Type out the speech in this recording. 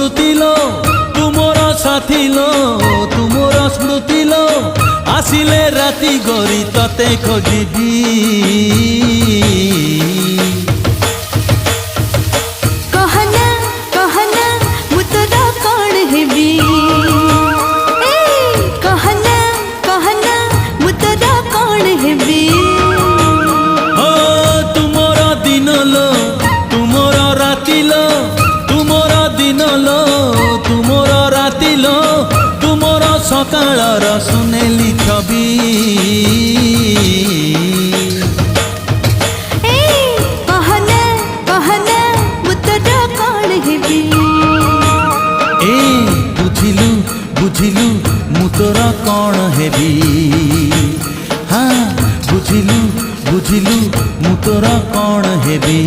स्मृति लो तुमर साथी लो तुमर स्मृति लो आसिले राति गरी तते खोजिबी कहना कहना मु तोरा कौन हेबी कहना कहना मु तोरा कौन हेबी ओ तुमर दिन लो तुमर राति लो तुमर दिन लो तुमर राति लो तुमर सकाळर सुनेली छवि कहना कहना मु तोरा कौन हेबी ए बुझिलु बुझिलु मु तोरा कौन हेबी हाँ बुझिलु बुझिलु मु तोरा कौन हेबी।